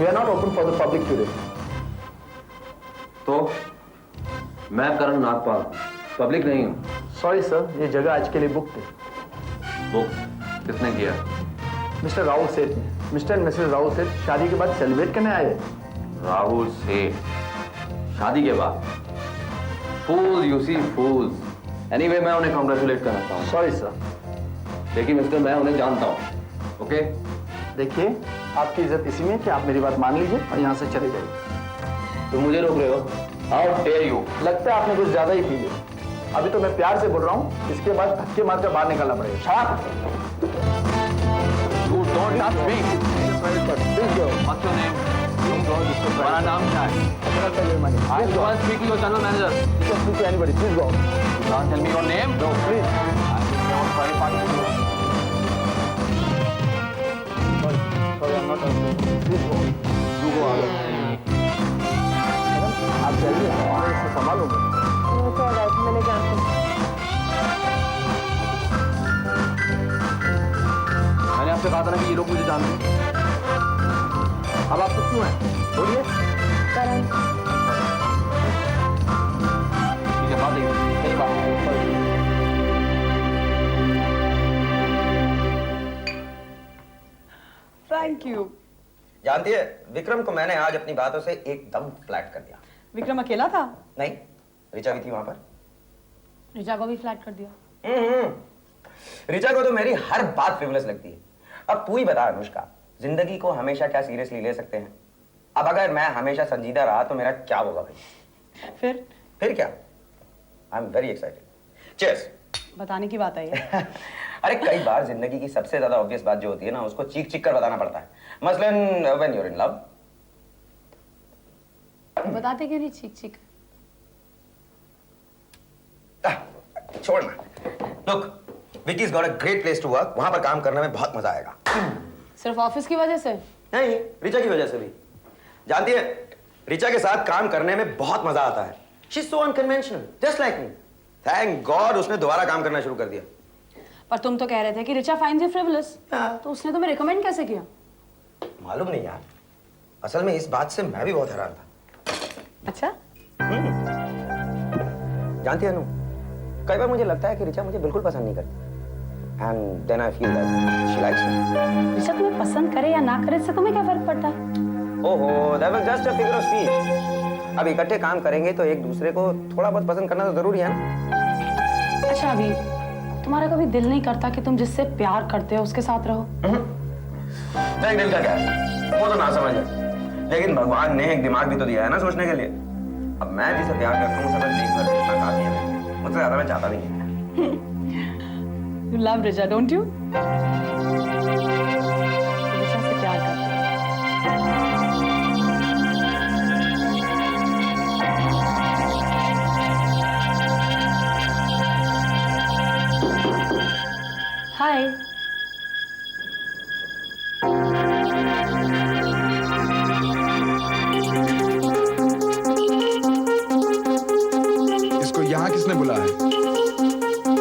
We are not open for the public today. तो मैं करण Nagpal public नहीं हूँ। Sorry sir, ये जगह आज के लिए बुक थी। बुक किसने किया? मिस्टर राहुल सेठ ने। मिस्टर एंड मिसेस राहुल सेठ शादी के बाद सेलिब्रेट करने आए। राहुल सेठ शादी के बाद? फूल यू सी फूल्स। एनीवे मैं उन्हें कांग्रेचुलेट करना चाहूँगा। Sorry sir. देखिए मिस्टर, मैं उन्हें जानता हूँ। ओके देखिए, आपकी इज्जत इसी में है कि आप मेरी बात मान लीजिए और यहाँ से चले जाइए। तुम मुझे रोक रहे हो? How dare you? लगता है आपने कुछ ज्यादा ही पी लिया। अभी तो मैं प्यार से बोल रहा हूँ, इसके बाद धक्के मारकर बाहर निकलना पड़ेगा। शाबाश। You don't touch me. Please go. What's your name? तुम्हारा नाम क्या है? I want to speak to your general manager. You can speak to anybody. Please go. You can't tell me your name? No, please. Sorry, Sorry, I'm not answering. Please go. You go आगे। Madam, आप जाइए, मैं इसे संभालूंगा। तो right मैंने जानती हूँ। मैंने आपसे कहा था ना कि ये लोग मुझे जानते हैं। अब आप तो क्यों हैं? बोलिए। करण, ठीक है, बात नहीं, सही बात। Thank you. जानती है, विक्रम को मैंने आज अपनी बातों से एकदम फ्लैट कर दिया। विक्रम अकेला था? नहीं, ऋचा भी थी वहां पर। ऋचा को भी फ्लैट कर दिया? ऋचा को तो मेरी हर बात फ्रिवलस लगती है। अब तू ही बता अनुष्का, जिंदगी को हमेशा क्या सीरियसली ले सकते हैं? अब अगर मैं हमेशा संजीदा रहा तो मेरा क्या होगा भाई? फिर क्या? I am very excited. Cheers. बताने की बात है ये। अरे कई बार जिंदगी की सबसे ज्यादा ऑब्वियस बात जो होती है ना, उसको चीख चीख कर बताना पड़ता है। मसलन when you are in love. बताते क्यों नहीं चीख चीख? छोड़ना। Look, Vicky's got a great place to work. वहां पर काम करने में बहुत मजा आएगा। सिर्फ ऑफिस की वजह से? नहीं, ऋचा की वजह से भी। जानती है, ऋचा के साथ काम करने में बहुत मजा आता है। She is so unconventional, just like me. Thank God उसने दोबारा काम करना शुरू कर दिया। पर तुम तो कह रहे थे कि ऋचा फाइंड्स यू फ्रिवलस। हाँ। तो उसने तुम्हें रिकमेंड कैसे किया? मालूम नहीं यार, असल में इस बात से मैं भी बहुत हैरान था। अच्छा? जानती है अनु, कई बार मुझे लगता है कि ऋचा मुझे बिल्कुल पसंद नहीं करती। And then I feel that she likes me. Richa तुम्हें पसंद करे या ना करे इससे तुम्हें क्या फर्क पड़ता है? ओहो, that was just a figure of speech. अब इकट्ठे काम करेंगे तो एक दूसरे को थोड़ा बहुत पसंद करना तो जरूरी है ना? अच्छा, अभी तुम्हारा कभी दिल नहीं करता कि तुम जिससे प्यार करते हो उसके साथ रहो? नहीं, दिल का क्या है? वो तो ना समझ है। लेकिन भगवान ने एक दिमाग भी तो दिया है ना सोचने के लिए। अब मैं जिसे प्यार करता हूँ उसे बस देखकर देखना काफी है। मुझसे ज्यादा मैं चाहता नहीं। You love Richa, don't you? Richa से प्यार करते हो। हाय। इसको यहाँ किसने बुलाया?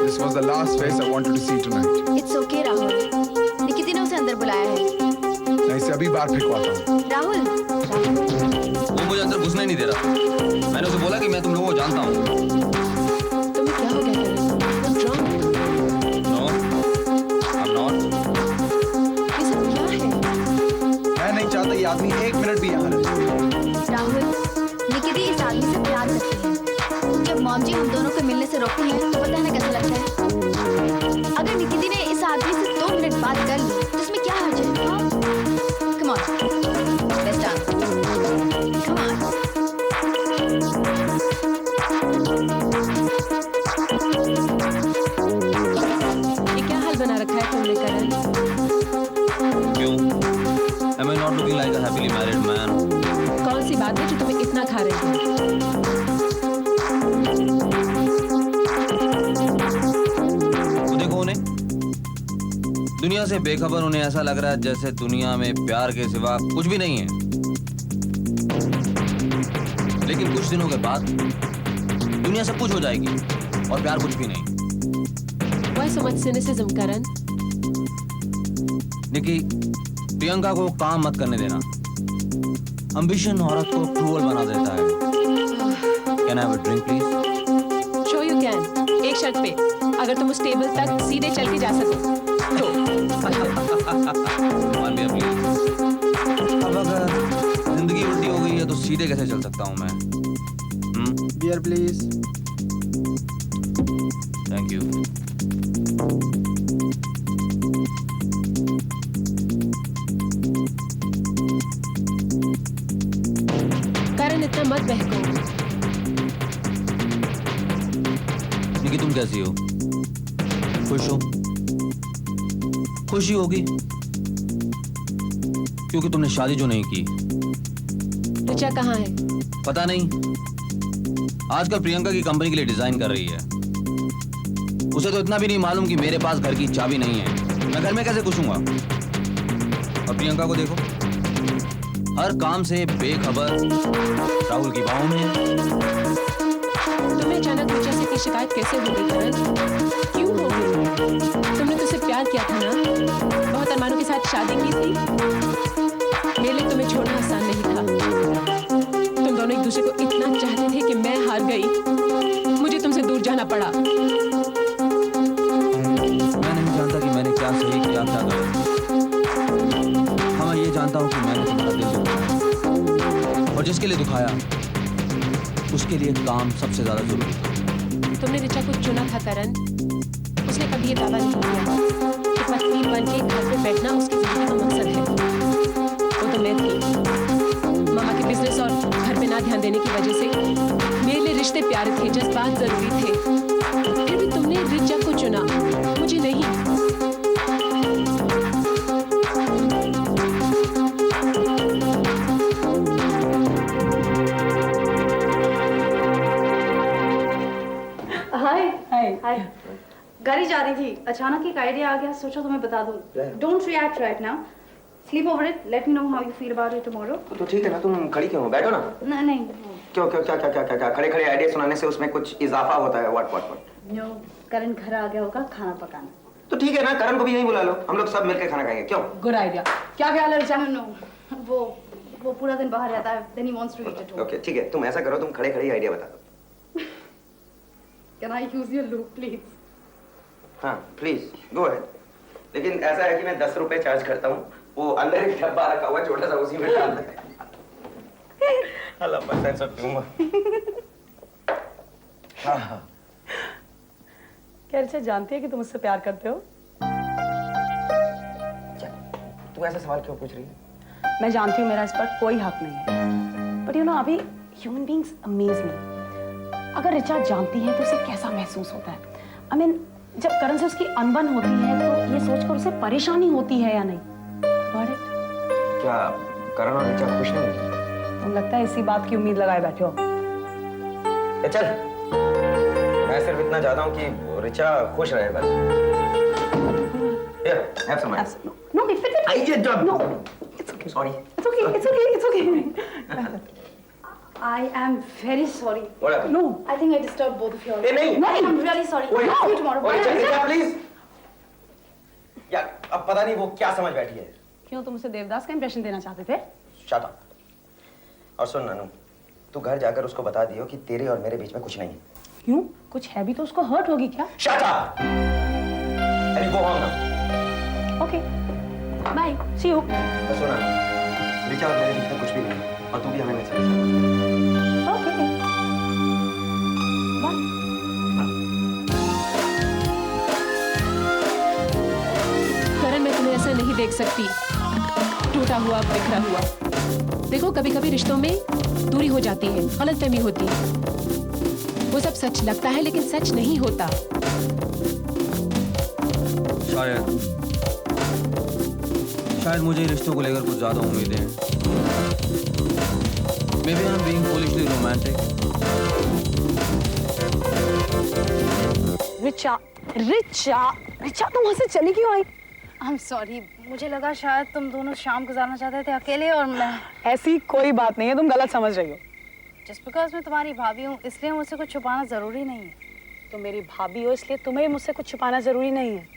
This was the last face I wanted to see tonight. It's okay, Rahul. निकिती ने उसे अंदर बुलाया है। मैं इसे अभी बाहर फेंकवाता हूँ। राहुल, वो मुझे अंदर घुसने नहीं दे रहा। मैंने उसे बोला कि मैं तुम लोगों को जानता हूँ। तुम्हें क्या हो गया करण? You're drunk. No, I'm not. ये सब क्या है? मैं नहीं चाहता ये आदमी एक मिनट भी यहाँ रहे। राहुल, निकिती इस आदमी से प्यार करती है। जब मॉम जी हम दोनों को मिलने से रोकती हैं, तो पता है ना कैसा लगता है? अगर निकिती ने इस आदमी से 2 मिनट बात कर ली, तो इसमें क्या हर्ज है? हाँ? Come on, let's dance. Come on. ये क्या हाल बना रखा है तुमने करण? क्यों? Am I not looking like a happily married man? कौन सी बात है जो तुम्हें इतना खा रही है? वो देखो उन्हें, दुनिया से बेखबर उन्हें ऐसा लग रहा है जैसे दुनिया में प्यार के सिवा कुछ भी नहीं है। लेकिन कुछ दिनों के बाद दुनिया सब कुछ हो जाएगी और प्यार कुछ भी नहीं। Why so much cynicism, Karan? निकी, प्रियंका को काम मत करने देना। ambition औरत को cruel बना देता है. Can I have a drink, please? Sure you can. एक शर्त पे, अगर तुम उस टेबल तक सीधे चल के जा सको तो. One beer, please. अब अगर जिंदगी उल्टी हो गई है तो सीधे कैसे चल सकता हूँ मैं? Beer, please. Thank you. करण इतना मत बहको. निकी तुम कैसी हो? खुश हो? खुशी होगी क्योंकि तुमने शादी जो नहीं की. ऋचा कहाँ है? पता नहीं. आजकल प्रियंका की कंपनी के लिए डिजाइन कर रही है. उसे तो इतना भी नहीं मालूम कि मेरे पास घर की चाबी नहीं है. मैं घर में कैसे घुसूंगा? और प्रियंका को देखो, हर काम से बेखबर, राहुल की बाहों में. तुम्हें अचानक ऋचा से की शिकायत कैसे हो गई करण? क्यों हो गई? तुमने तो उसे प्यार किया था ना? बहुत अरमानों के साथ शादी की थी. मेरे लिए तुम्हें छोड़ना आसान नहीं था. तुम दोनों एक दूसरे को इतना चाहते थे कि मैं हार गई. मुझे तुमसे दूर जाना पड़ा. मैं नहीं जानता कि मैंने क्या सही किया, क्या गलत. हाँ, मैं ये जानता हूँ कि मैंने तुम्हारा दिल दुखाया, और जिसके लिए दुखाया उसके लिए काम सबसे ज्यादा जरूरी था. तुमने ऋचा को चुना था करण. उसने कभी ये दावा नहीं किया कि पत्नी बन के घर पे बैठना उसकी जिंदगी का मकसद है. वो तो मैं थी. मामा के बिजनेस और घर पे ना ध्यान देने की वजह से मेरे लिए रिश्ते प्यारे थे, जज्बात जरूरी थे. फिर भी तुमने ऋचा को चुना, मुझे नहीं. हाय. गाड़ी जा रही थी, अचानक एक आइडिया आ गया, सोचा तुम्हें बता दूं. Don't react right now. Sleep over it. Let me know how you feel about it tomorrow. तो ठीक है ना, तुम खड़ी क्यों हो? बैठो ना. नहीं. क्यों क्यों क्या क्या क्या क्या क्या खड़े खड़े आइडिया सुनाने से उसमें कुछ इजाफा होता है? What what what? नो, करण घर आ गया होगा खाना पकाना. तो ठीक है ना, करण को भी यहीं बुला लो, हम लोग सब मिलकर खाना खाएंगे. क्यों? Good idea. क्या ख्याल है ऋचा? नो, वो पूरा दिन बाहर रहता है. Then he wants to eat at home. Okay ठीक है, तुम ऐसा करो, तुम खड़े खड़े आइडिया बता दो. Can I use your loop please? हाँ प्लीज गो अहेड. लेकिन ऐसा है कि मैं 10 रुपए चार्ज करता हूँ. वो अंदर एक डब्बा रखा हुआ है छोटा सा, उसी में डाल दे. हेलो बस सेंस ऑफ ह्यूमर. क्या ऋचा जानती है कि तुम मुझसे प्यार करते हो? तू ऐसा सवाल क्यों पूछ रही है? मैं जानती हूँ मेरा इस पर कोई हक नहीं है. बट यू नो अभी ह्यूमन बीइंग्स अमेज मी. अगर ऋचा जानती है तो उसे कैसा महसूस होता है? आई मीन जब करण से उसकी अनबन होती है तो ये सोचकर उसे परेशानी होती है या नहीं? Got it? क्या करण और ऋचा खुश नहीं? तुम लगता है इसी बात की उम्मीद लगाए बैठे हो. चल, मैं सिर्फ इतना चाहता हूँ कि ऋचा खुश रहे बस. Here, have some ice. No, if it I just don't. No, Sorry. it's okay. I am very sorry. What happened? No, I think I disturbed both of you. Hey, nahi. No, I'm really sorry. Wait. See you tomorrow. Wait, Bye. Richa please. यार अब पता नहीं वो क्या समझ बैठी है. क्यों तुम उसे देवदास का इंप्रेशन देना चाहते थे? Shut up. और सुन नानू, तू घर जाकर उसको बता दियो कि तेरे और मेरे बीच में कुछ नहीं है. क्यों? कुछ है भी तो उसको हर्ट होगी क्या? Shut up. And you go home now. Okay. Bye. See you. और सुन नानू, ऋचा और मेरे बीच में कुछ भी नहीं है और तू भी हमें नहीं समझ. Okay. Bye. करण मैं तुम्हें ऐसा नहीं देख सकती, टूटा हुआ बिखरा हुआ. देखो कभी कभी रिश्तों में दूरी हो जाती है, गलतफहमी होती है. वो सब सच लगता है लेकिन सच नहीं होता. शायद मुझे रिश्तों को लेकर कुछ ज्यादा उम्मीदें हैं. Maybe I'm being foolishly romantic. Richa तुम वहाँ से चली क्यों आई? I'm sorry, मुझे लगा शायद तुम दोनों शाम गुजारना चाहते थे अकेले और मैं. ऐसी कोई बात नहीं है, तुम गलत समझ रही हो. Just because मैं तुम्हारी भाभी हूँ इसलिए मुझसे कुछ छुपाना जरूरी नहीं है. तुम मेरी भाभी हो इसलिए तुम्हें मुझसे कुछ छुपाना जरूरी नहीं है.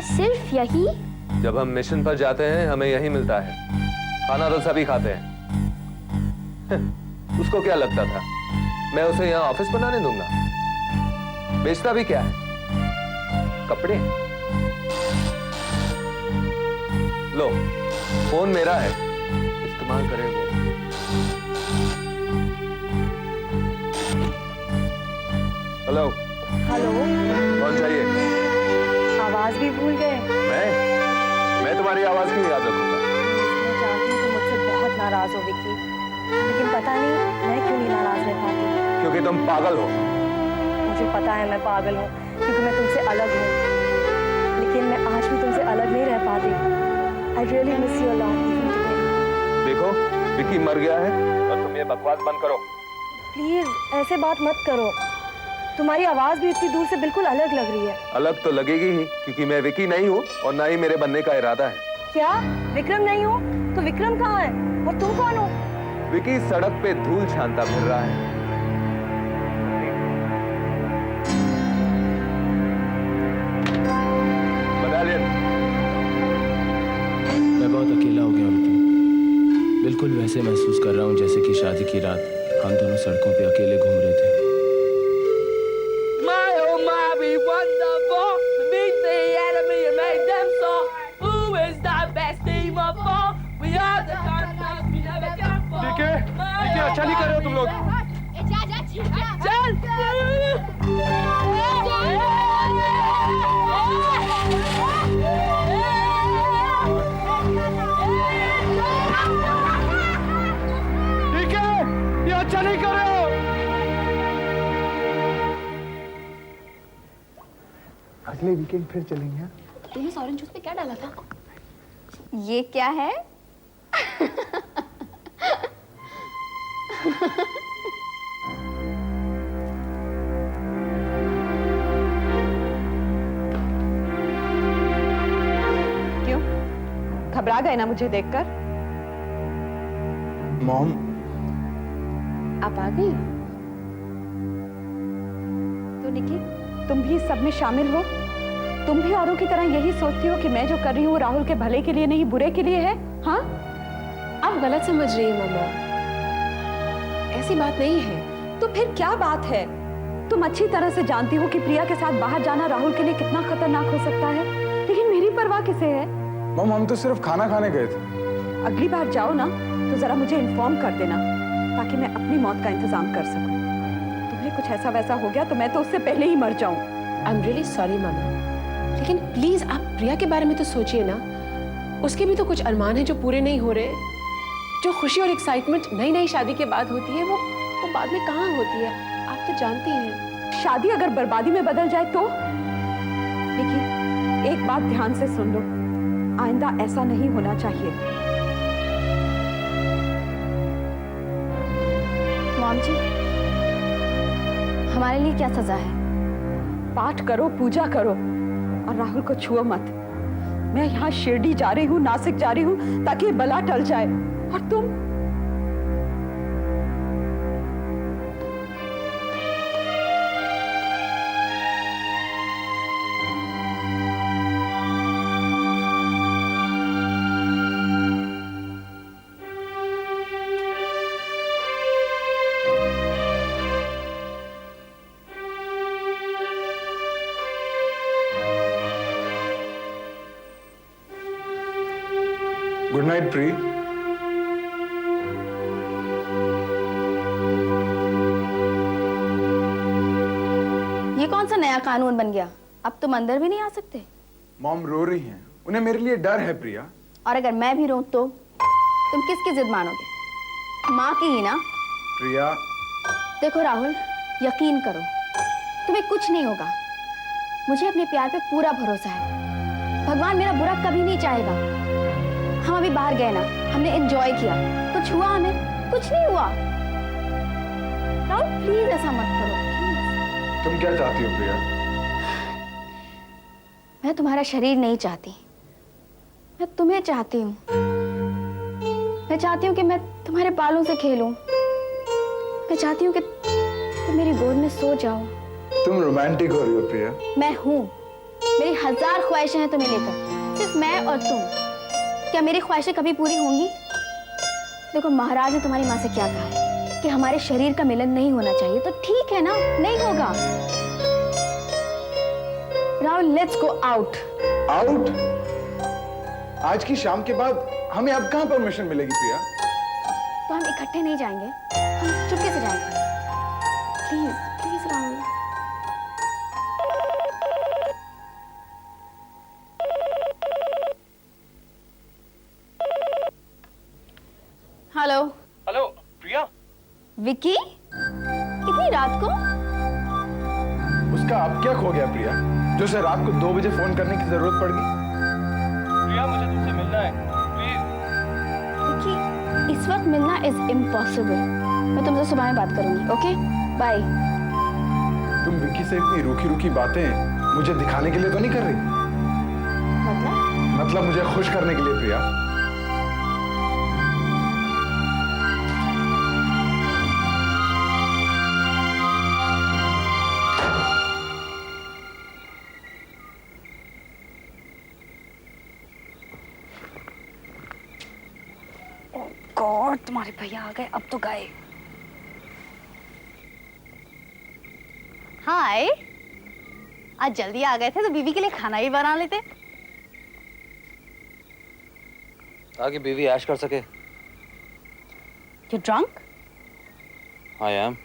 सिर्फ यही? जब हम मिशन पर जाते हैं हमें यही मिलता है। खाना तो सभी खाते हैं। उसको क्या लगता था मैं उसे यहाँ ऑफिस बनाने दूंगा? बेचता भी क्या है? कपड़े। लो, फोन मेरा है, इस्तेमाल करे वो। हेलो। हेलो। कौन चाहिए? आवाज भी भूल गए? मैं तुम्हारी आवाज क्यों याद रखूंगा? मैं जानती हूँ तुम मुझसे बहुत नाराज हो विक्की, लेकिन पता नहीं मैं क्यों नहीं नाराज रह पाती। क्योंकि तुम पागल हो। मुझे पता है मैं पागल हूँ, क्योंकि मैं तुमसे अलग हूँ, लेकिन मैं आज भी तुमसे अलग नहीं रह पाती। I really miss you a lot even today. देखो, विक्की मर गया है और तुम ये बकवास बंद करो। प्लीज ऐसे बात मत करो। तुम्हारी आवाज भी इतनी दूर से बिल्कुल अलग लग रही है। अलग तो लगेगी ही, क्योंकि मैं विक्की नहीं हूँ और ना ही मेरे बनने का इरादा है। क्या विक्रम नहीं हो? तो विक्रम कहाँ है और तुम कौन हो? विक्की सड़क पे धूल छानता फिर रहा है। बटालियन। मैं बहुत अकेला हो गया हूँ विक्की। बिल्कुल वैसे महसूस कर रहा हूँ जैसे कि शादी की रात हम दोनों सड़कों पे अकेले घूम रहे थे। अच्छा नहीं कर रहे हो तुम लोग। ठीक है, ये अच्छा नहीं कर रहे हो। अगले वीकेंड फिर चलेंगे। तूने ऑरेंज जूस में क्या डाला था? ये क्या है? क्यों? घबरा गए ना मुझे देखकर? मॉम, आप आ गई? तो निकी, तुम भी इस सब में शामिल हो? तुम भी औरों की तरह यही सोचती हो कि मैं जो कर रही हूँ राहुल के भले के लिए नहीं, बुरे के लिए है? हाँ? आप गलत समझ रही हैं मामा, ऐसी बात नहीं है। तो फिर क्या बात है? तुम अच्छी तरह से जानती हो कि प्रिया के साथ बाहर जाना राहुल के लिए कितना खतरनाक हो सकता है, लेकिन मेरी परवाह किसे है? मॉम हम तो सिर्फ खाना खाने गए थे। अगली बार जाओ ना तो जरा मुझे इन्फॉर्म कर देना, ताकि मैं अपनी मौत का इंतजाम कर सकूं। तुम्हें कुछ ऐसा वैसा हो गया तो मैं तो उससे पहले ही मर जाऊं। आई एम रियली सॉरी मामा, लेकिन प्लीज आप प्रिया के बारे में तो सोचिए ना। उसके भी तो कुछ अरमान हैं जो पूरे नहीं हो रहे। जो खुशी और एक्साइटमेंट नई नई शादी के बाद होती है वो बाद में कहाँ होती है, आप तो जानती हैं। शादी अगर बर्बादी में बदल जाए तो? देखिए, एक बात ध्यान से सुन लो, आइंदा ऐसा नहीं होना चाहिए। मॉम जी, हमारे लिए क्या सजा है? पाठ करो, पूजा करो और राहुल को छुओ मत। मैं यहाँ शिरडी जा रही हूँ, नासिक जा रही हूँ ताकि ये बला टल जाए। और तुम? Good night pre. ये कौन सा नया कानून बन गया? अब तुम अंदर भी नहीं आ सकते? मॉम रो रही हैं, उन्हें मेरे लिए डर है प्रिया। और अगर मैं भी रोऊं तो तुम किसकी जिद मानोगे? माँ की ही ना? प्रिया। देखो राहुल, यकीन करो, तुम्हें कुछ नहीं होगा। मुझे अपने प्यार पे पूरा भरोसा है। भगवान मेरा बुरा कभी नहीं चाहेगा। हम अभी बाहर गए ना, हमने एंजॉय किया, कुछ हुआ हमें? कुछ नहीं हुआ। राहुल प्लीज ऐसा मत करो, प्लीज। तुम क्या चाहती हो प्रिया? मैं तुम्हारा शरीर नहीं चाहती, मैं तुम्हें चाहती हूँ। मैं चाहती हूँ कि मैं तुम्हारे बालों से खेलूं। मैं चाहती हूँ कि तुम मेरी गोद में सो जाओ। तुम रोमांटिक हो रही हो प्रिया। मैं हूँ, मेरी 1000 ख्वाहिशें हैं तुम्हें लेकर, सिर्फ मैं और तुम। क्या मेरी ख्वाहिशें कभी पूरी होंगी? देखो, महाराज ने तुम्हारी माँ से क्या कहा है कि हमारे शरीर का मिलन नहीं होना चाहिए, तो ठीक है ना, नहीं होगा। Rahul, let's go out. Out? आज की शाम के बाद हमें अब कहाँ परमिशन मिलेगी प्रिया? तो हम इकट्ठे नहीं जाएंगे, हम चुपके से जाएंगे। Please please Rahul. Hello. Hello Priya. Vicky, इतनी रात को? उसका अब क्या खो गया प्रिया, जो उसे रात को 2 बजे फोन करने की जरूरत पड़ गई? प्रिया, मुझे तुमसे मिलना है, प्लीज। विकी, इस वक्त मिलना इज इम्पॉसिबल। मैं तुमसे सुबह में बात करूंगी, ओके? बाय। तुम विकी से इतनी रूखी रूखी बातें मुझे दिखाने के लिए तो नहीं कर रही? मतलब मुझे खुश करने के लिए प्रिया। गॉड, तुम्हारे भैया आ गए, अब तो गए। हाय, आज जल्दी आ गए थे तो बीवी के लिए खाना ही बना लेते। ताकि बीवी ऐश कर सके। You drunk? I am.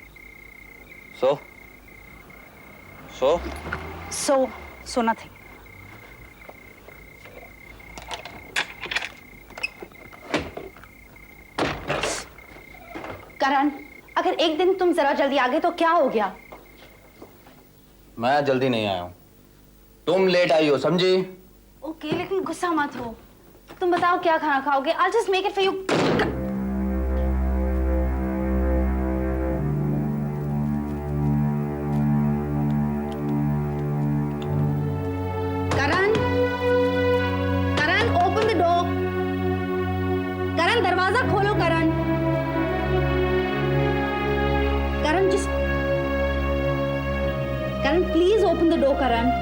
So nothing. करण, अगर एक दिन तुम जरा जल्दी आ गए तो क्या हो गया? मैं जल्दी नहीं आया हूँ, तुम लेट आई हो, समझी? ओके, लेकिन गुस्सा मत हो। तुम बताओ क्या खाना खाओगे? I'll just make it for you. Karan, Karan, open the door. करण, दरवाजा खोलो। करण, करण, just, Karan, please open the door. Karan.